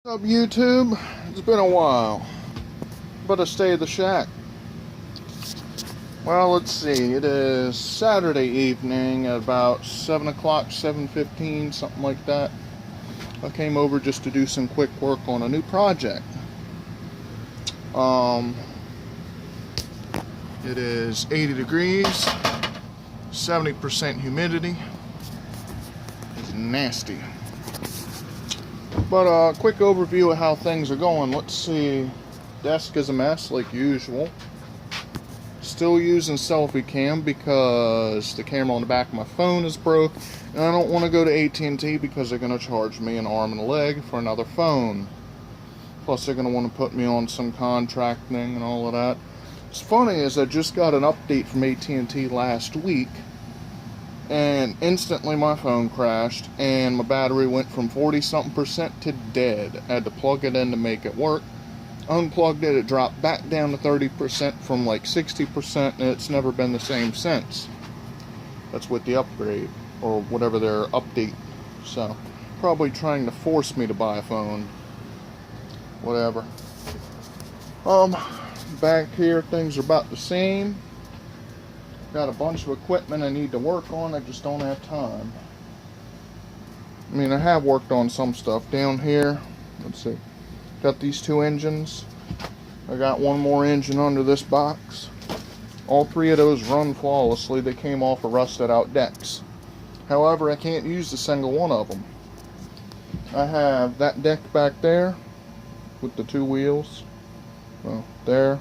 What's up, YouTube? It's been a while, but I stay at the shack. Well, let's see. It is Saturday evening at about 7 o'clock, 7:15, something like that. I came over just to do some quick work on a new project. It is 80 degrees, 70% humidity. It's nasty. But quick overview of how things are going. Let's see. Desk is a mess like usual. Still using selfie cam because the camera on the back of my phone is broke, and I don't want to go to AT&T because they're going to charge me an arm and a leg for another phone. Plus they're going to want to put me on some contracting and all of that. What's funny is I just got an update from AT&T last week, and instantly my phone crashed and my battery went from 40-something% to dead. I had to plug it in to make it work. Unplugged it, it dropped back down to 30% from like 60%, and it's never been the same since. That's with the upgrade, or whatever their update. So, probably trying to force me to buy a phone. Whatever. Back here, things are about the same. Got a bunch of equipment I need to work on, I just don't have time. I mean, I have worked on some stuff. Down here, let's see. Got these two engines. I got one more engine under this box. All three of those run flawlessly. They came off of rusted out decks. However, I can't use a single one of them. I have that deck back there with the two wheels. Well, there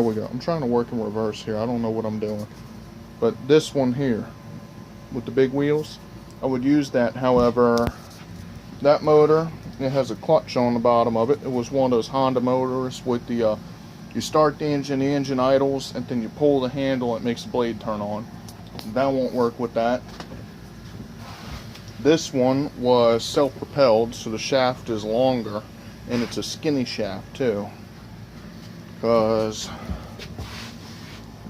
we go. I'm trying to work in reverse here. I don't know what I'm doing. But this one here with the big wheels, I would use that. However, that motor, it has a clutch on the bottom of it. It was one of those Honda motors with the, you start the engine idles, and then you pull the handle, it makes the blade turn on. That won't work with that. This one was self-propelled, so the shaft is longer, and it's a skinny shaft too. Because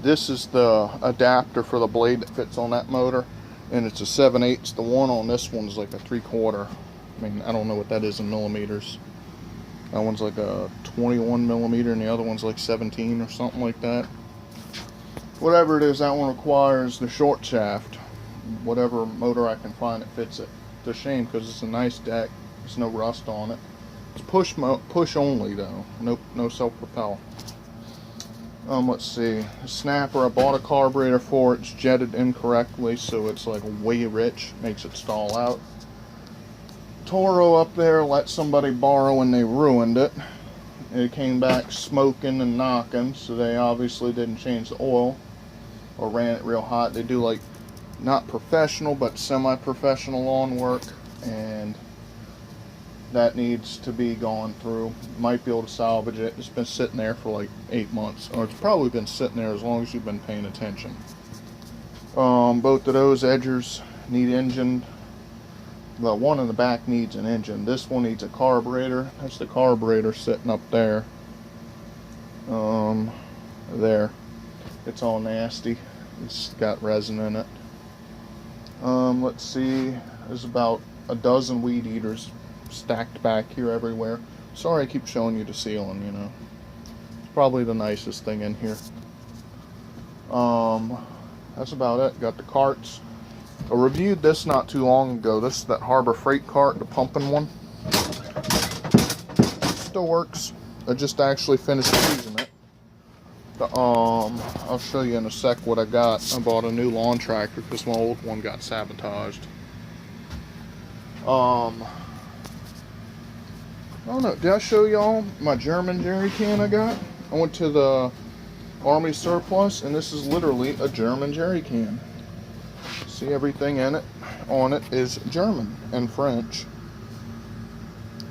this is the adapter for the blade that fits on that motor, and it's a 7/8. The one on this one's like a 3/4. I mean, I don't know what that is in millimeters. That one's like a 21 millimeter, and the other one's like 17 or something like that. Whatever it is, that one requires the short shaft. Whatever motor I can find that fits it. It's a shame because it's a nice deck. There's no rust on it. It's push only though. No self-propel. Let's see. The snapper, I bought a carburetor for it. It's jetted incorrectly, so it's like way rich. Makes it stall out. Toro up there let somebody borrow and they ruined it. It came back smoking and knocking, so they obviously didn't change the oil or ran it real hot. They do like not professional but semi-professional lawn work, and that needs to be gone through. Might be able to salvage it. It's been sitting there for like 8 months, or it's probably been sitting there as long as you've been paying attention. Both of those edgers need engine. The one in the back needs an engine. This one needs a carburetor. That's the carburetor sitting up there. There. It's all nasty. It's got resin in it. Let's see. There's about a dozen weed eaters stacked back here everywhere. Sorry I keep showing you the ceiling, you know. It's probably the nicest thing in here. That's about it. Got the carts. I reviewed this not too long ago. This is that Harbor Freight cart, the pumping one. Still works. I just actually finished using it. I'll show you in a sec what I got. I bought a new lawn tractor because my old one got sabotaged. I don't know, did I show y'all my German jerry can I got? I went to the Army surplus, and this is literally a German jerry can. See, everything in it, on it, is German and French.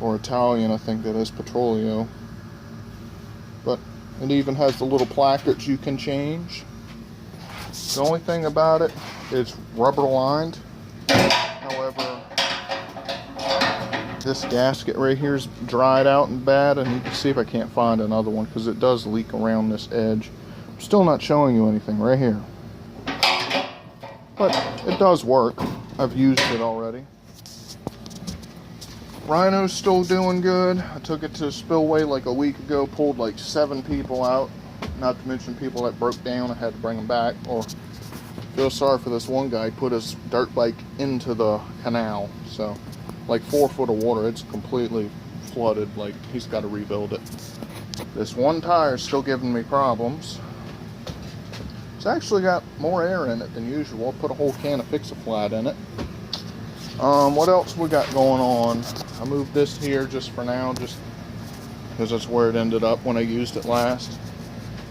Or Italian, I think that is, Petrolio. But it even has the little placards you can change. The only thing about it is rubber lined. However, this gasket right here is dried out and bad, and you can see if I can't find another one because it does leak around this edge. Still not showing you anything right here. But it does work. I've used it already. Rhino's still doing good. I took it to Spillway like a week ago, pulled like 7 people out, not to mention people that broke down. I had to bring them back. Or feel sorry for this one guy, put his dirt bike into the canal, so like 4 foot of water, it's completely flooded, like he's got to rebuild it. This one tire is still giving me problems. It's actually got more air in it than usual. Put a whole can of Fix-A-Flat in it. What else we got going on? I moved this here just for now, just because that's where it ended up when I used it last.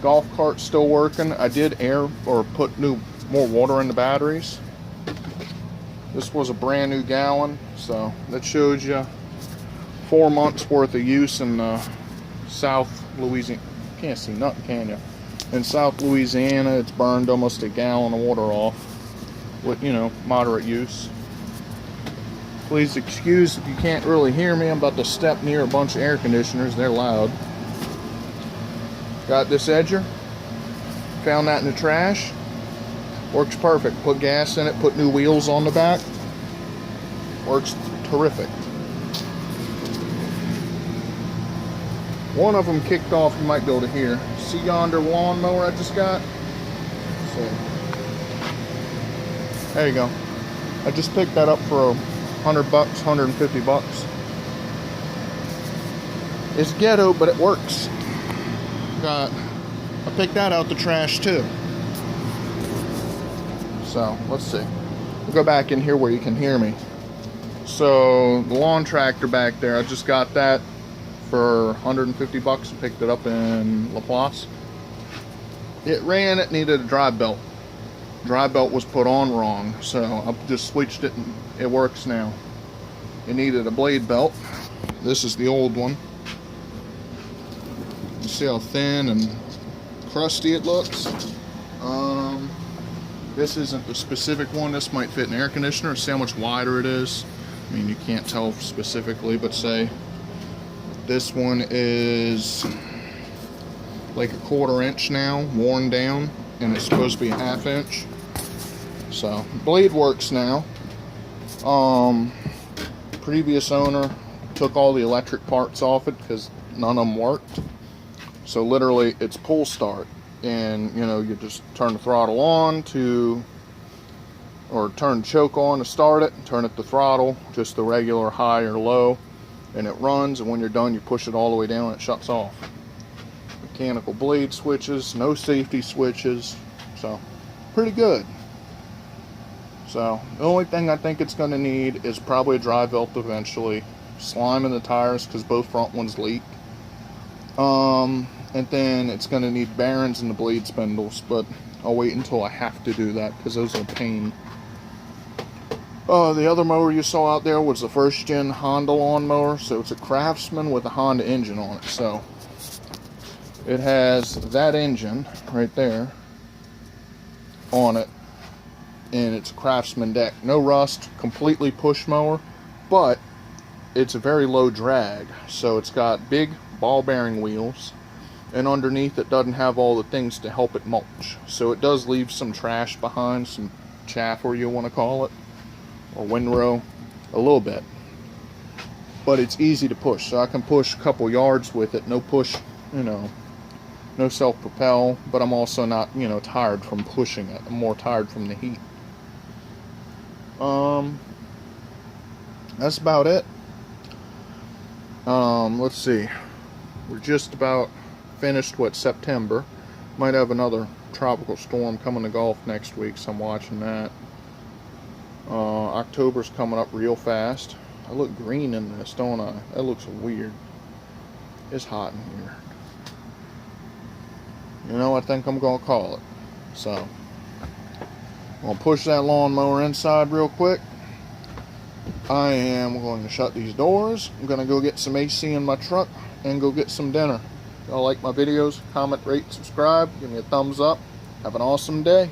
Golf cart's still working. I did put more water in the batteries. This was a brand new gallon, so that shows you 4 months worth of use in South Louisiana. Can't see nothing, can you? In South Louisiana, it's burned almost a gallon of water off with, moderate use. Please excuse if you can't really hear me. I'm about to step near a bunch of air conditioners. They're loud. Got this edger. Found that in the trash. Works perfect. Put gas in it, put new wheels on the back. Works terrific. One of them kicked off, you might be able to hear. See yonder lawnmower I just got? So, there you go. I just picked that up for $100, $150. It's ghetto, but it works. I picked that out the trash too. So, let's see. We'll go back in here where you can hear me. So, the lawn tractor back there, I just got that for $150. I picked it up in Laplace. It needed a drive belt. Drive belt was put on wrong, so I just switched it and it works now. It needed a blade belt. This is the old one. You see how thin and crusty it looks? This isn't the specific one. This might fit an air conditioner. See how much wider it is? I mean, you can't tell specifically, but say this one is like a 1/4 inch now, worn down, and it's supposed to be a 1/2 inch. So, blade works now. Previous owner took all the electric parts off it because none of them worked. So literally, it's pull start, and you just turn the throttle on or turn the choke on to start it, turn it to throttle, just the regular high or low, and it runs, and when you're done you push it all the way down and it shuts off. Mechanical blade switches, no safety switches, so pretty good. So the only thing I think it's going to need is probably a drive belt eventually, slime in the tires because both front ones leak, and then it's going to need bearings in the blade spindles, but I'll wait until I have to do that because those are a pain. The other mower you saw out there was the first gen Honda lawnmower, so it's a Craftsman with a Honda engine on it. So it has that engine right there on it, and it's a Craftsman deck. No rust, completely push mower, but it's a very low drag. So it's got big ball bearing wheels, and underneath it doesn't have all the things to help it mulch. So it does leave some trash behind, some chaff, or you want to call it, or windrow, a little bit. But it's easy to push, so I can push a couple yards with it. No push, no self-propel, but I'm also not, tired from pushing it. I'm more tired from the heat. That's about it. Let's see. We're just about finished with September. Might have another tropical storm coming to Gulf next week, so I'm watching that. October's coming up real fast. I look green in this, don't I? That looks weird. It's hot in here. I think I'm gonna call it. So I'm gonna push that lawnmower inside real quick. I am going to shut these doors. I'm gonna go get some AC in my truck and go get some dinner. If y'all like my videos, comment, rate, subscribe, give me a thumbs up. Have an awesome day.